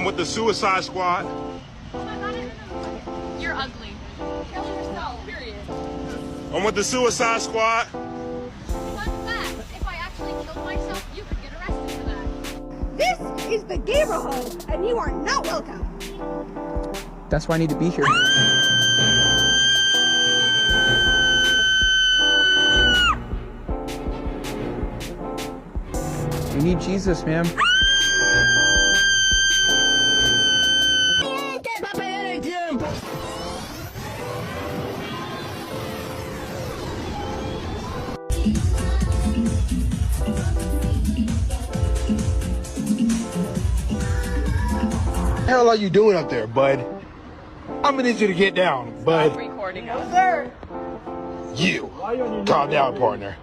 with the Suicide Squad. You're ugly. Kill yourself, period. I'm with the Suicide Squad. Fun fact, if I actually killed myself, you could get arrested for that. This is the gamer home, and you are not welcome. That's why I need to be here. We need Jesus, man. What the hell are you doing up there, bud? I'm gonna need you to get down, bud. Recording. No, sir. You. Calm down, partner.